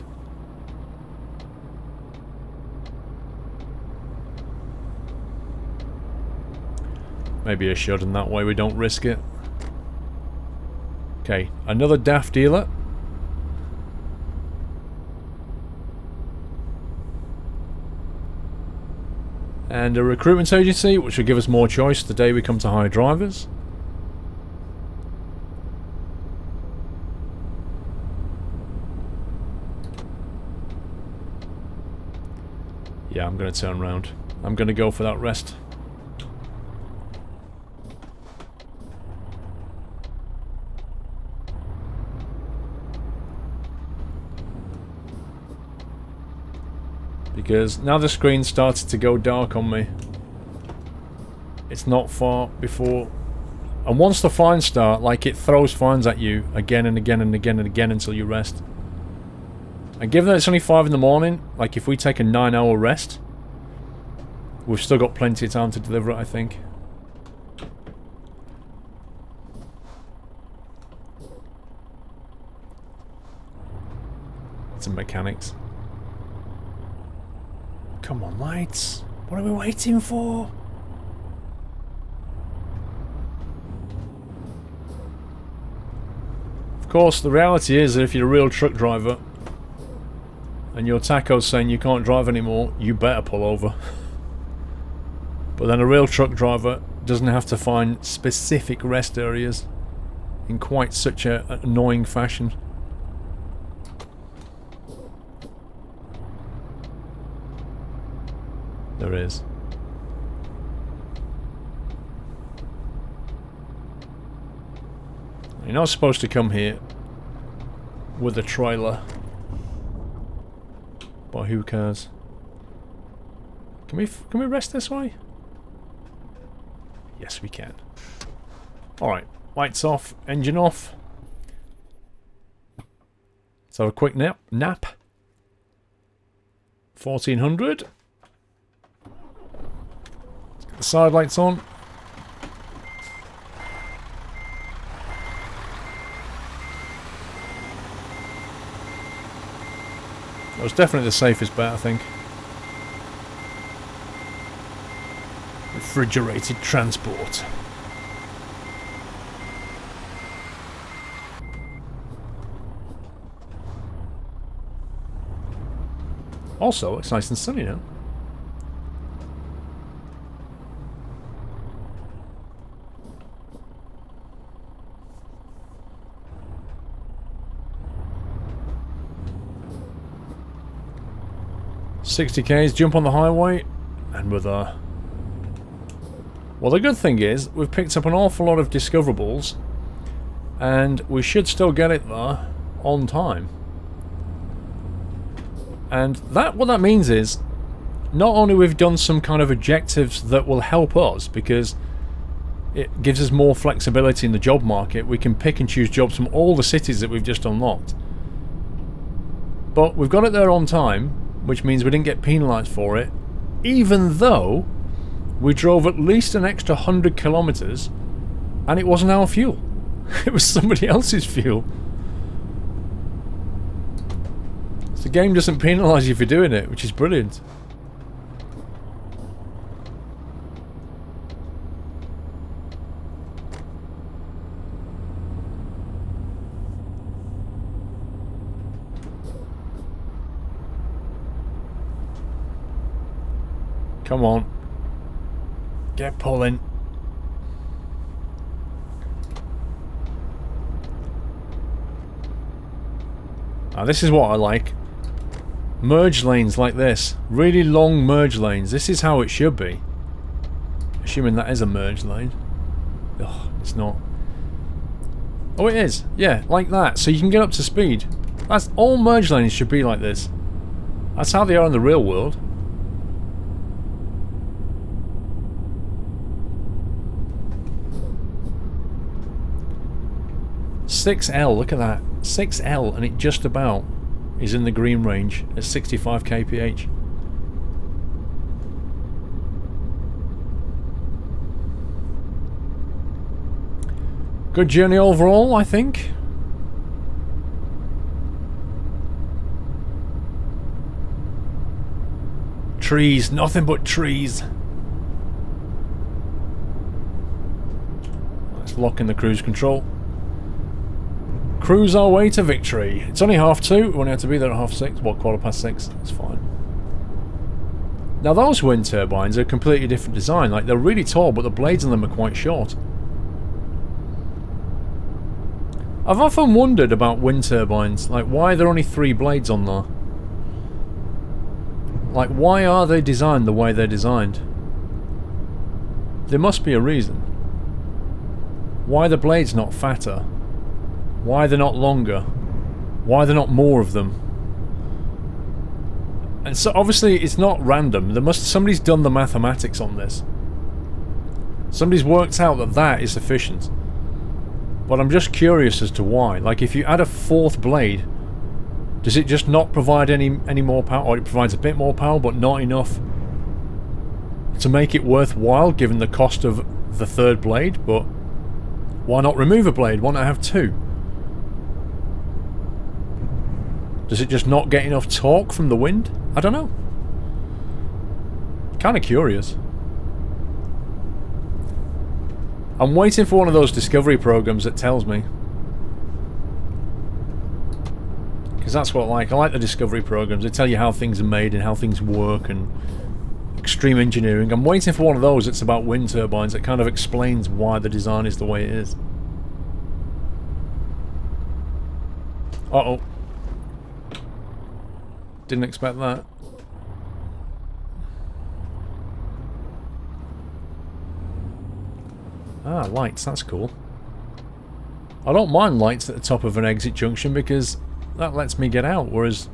Maybe I should, and that way we don't risk it. Okay, another daft dealer. And a recruitment agency, which will give us more choice the day we come to hire drivers. Yeah, I'm going to turn around. I'm going to go for that rest. Because now the screen started to go dark on me. It's not far before... And once the fines start, like, it throws fines at you again and again and again and again until you rest. And given that it's only 5 in the morning, like, if we take a 9-hour rest, we've still got plenty of time to deliver it, I think. Some mechanics. Come on, lights. What are we waiting for? Of course, the reality is that if you're a real truck driver and your tacho's saying you can't drive anymore, you better pull over. But then a real truck driver doesn't have to find specific rest areas in quite such an annoying fashion. There is. You're not supposed to come here with a trailer. But who cares? Can we rest this way? Yes, we can. Alright, lights off, engine off. Let's have a quick nap. 1400. Let's get the side lights on. That was definitely the safest bet, I think. Refrigerated transport. Also, it's nice and sunny now. $60Ks, jump on the highway, and we're there. Well, the good thing is, we've picked up an awful lot of discoverables, and we should still get it there on time. And what that means is, not only we've done some kind of objectives that will help us, because it gives us more flexibility in the job market, we can pick and choose jobs from all the cities that we've just unlocked. But we've got it there on time, which means we didn't get penalised for it, even though we drove at least an extra 100 kilometres and it wasn't our fuel. It was somebody else's fuel. So the game doesn't penalise you for doing it, which is brilliant. Come on. Get pulling. Now this is what I like. Merge lanes like this. Really long merge lanes. This is how it should be. Assuming that is a merge lane. Oh, it's not. Oh, it is. Yeah, like that. So you can get up to speed. That's all merge lanes should be like this. That's how they are in the real world. .6L, look at that. 6L, and it just about is in the green range at 65 kph. Good journey overall, I think. Trees, nothing but trees. Let's lock in the cruise control. Cruise our way to victory. It's only 2:30. We only have to be there at 6:30. What, 6:15? That's fine. Now those wind turbines are a completely different design. Like, they're really tall, but the blades on them are quite short. I've often wondered about wind turbines, like why are there only 3 blades on there? Like, why are they designed the way they're designed? There must be a reason. Why are the blades not fatter? Why they're not longer? Why they're not more of them? And so obviously it's not random. Somebody's done the mathematics on this. Somebody's worked out that that is sufficient. But I'm just curious as to why. Like, if you add a fourth blade, does it just not provide any more power? Or it provides a bit more power, but not enough to make it worthwhile given the cost of the third blade? But why not remove a blade? Why not have two? Does it just not get enough torque from the wind? I don't know. Kind of curious. I'm waiting for one of those discovery programs that tells me. Because that's what I like. I like the discovery programs. They tell you how things are made and how things work and extreme engineering. I'm waiting for one of those that's about wind turbines that kind of explains why the design is the way it is. Uh-oh. Didn't expect that. Ah, lights, that's cool. I don't mind lights at the top of an exit junction because that lets me get out, whereas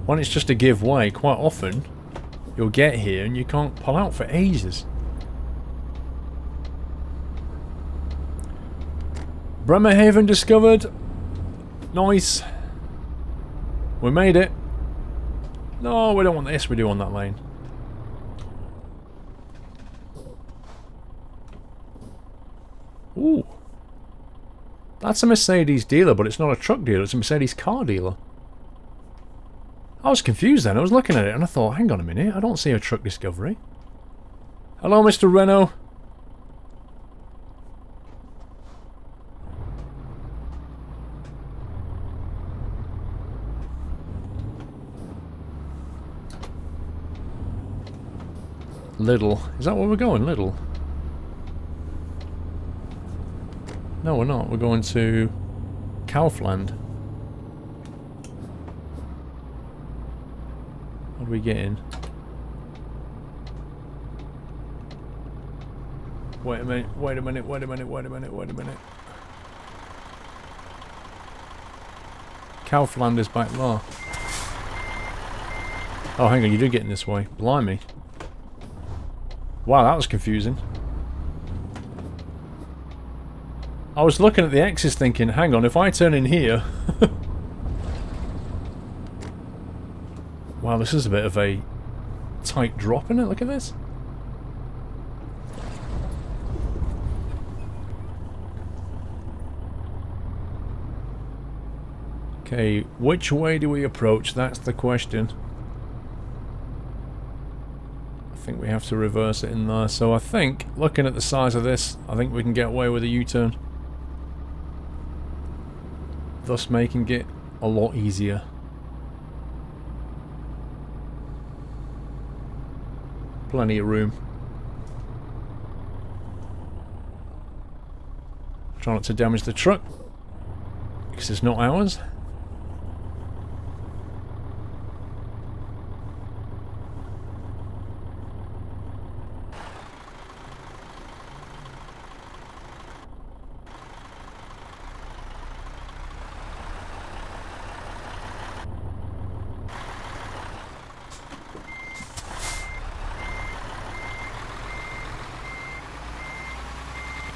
when it's just a give way, quite often you'll get here and you can't pull out for ages. Bremerhaven discovered. Nice. We made it. No, we don't want this, we do on that lane. Ooh. That's a Mercedes dealer, but it's not a truck dealer, it's a Mercedes car dealer. I was confused then, I was looking at it and I thought, hang on a minute, I don't see a truck discovery. Hello, Mr. Renault. Little. Is that where we're going? Little? No, we're not. We're going to Kaufland. How do we get in? Wait a minute, wait a minute, wait a minute, wait a minute, wait a minute. Kaufland is back there. Oh, hang on, you do get in this way. Blimey. Wow, that was confusing. I was looking at the X's thinking, hang on, if I turn in here... Wow, this is a bit of a tight drop, isn't it? Look at this. Okay, which way do we approach? That's the question. I think we have to reverse it in there. So I think, looking at the size of this, I think we can get away with a U-turn. Thus making it a lot easier. Plenty of room. Try not to damage the truck, because it's not ours.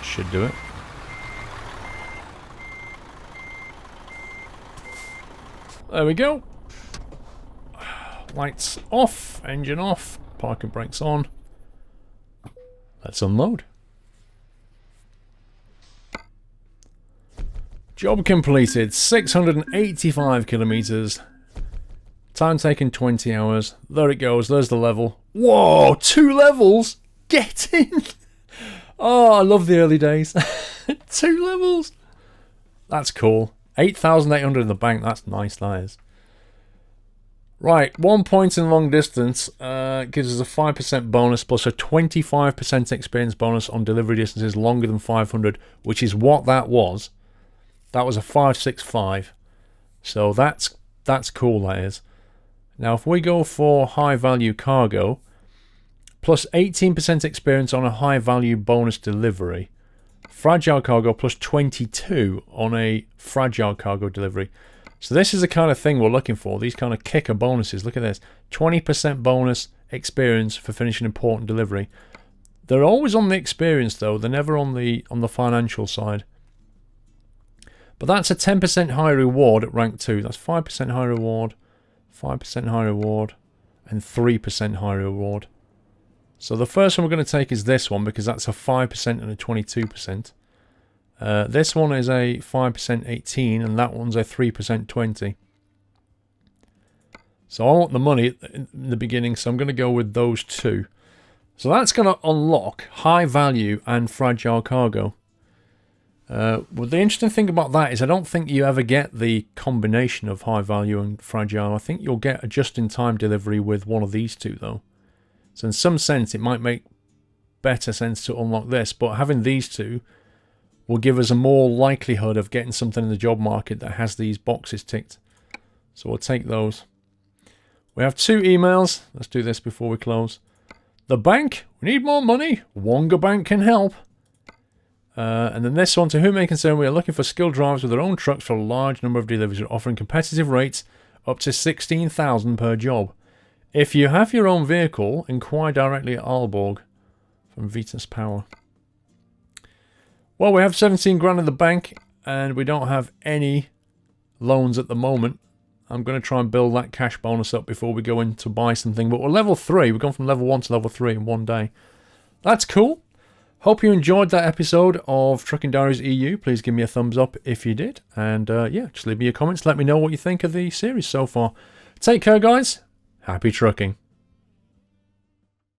Should do it. There we go. Lights off, engine off, parking brakes on. Let's unload. Job completed, 685 kilometers. Time taken 20 hours. There it goes, there's the level. Whoa, 2 levels? Get in! Oh, I love the early days. 2 levels. That's cool. 8,800 in the bank. That's nice, that is. Right, 1 point in long distance gives us a 5% bonus plus a 25% experience bonus on delivery distances longer than 500, which is what that was. That was a 565. So that's cool, that is. Now, if we go for high value cargo, plus 18% experience on a high value bonus delivery. Fragile cargo plus 22 on a fragile cargo delivery. So this is the kind of thing we're looking for. These kind of kicker bonuses. Look at this. 20% bonus experience for finishing important delivery. They're always on the experience though. They're never on the financial side. But that's a 10% high reward at rank 2. That's 5% high reward, 5% high reward, and 3% high reward. So the first one we're going to take is this one because that's a 5% and a 22%. This one is a 5% 18 and that one's a 3% 20. So I want the money in the beginning, so I'm going to go with those two. So that's going to unlock high value and fragile cargo. Well, the interesting thing about that is I don't think you ever get the combination of high value and fragile. I think you'll get a just-in-time delivery with one of these two though. So in some sense it might make better sense to unlock this, but having these two will give us a more likelihood of getting something in the job market that has these boxes ticked. So we'll take those. We have 2 emails. Let's do this before we close. The bank, we need more money. Wonga Bank can help. And then this one, to whom may concern, we are looking for skilled drivers with their own trucks for a large number of deliveries, offering competitive rates up to 16,000 per job. If you have your own vehicle, inquire directly at Padborg from Vitas Power. Well, we have 17 grand in the bank and we don't have any loans at the moment. I'm going to try and build that cash bonus up before we go in to buy something. But we're level 3. We've gone from level 1 to level 3 in one day. That's cool. Hope you enjoyed that episode of Trucking Diaries EU. Please give me a thumbs up if you did. And yeah, just leave me your comments. Let me know what you think of the series so far. Take care, guys. Happy trucking.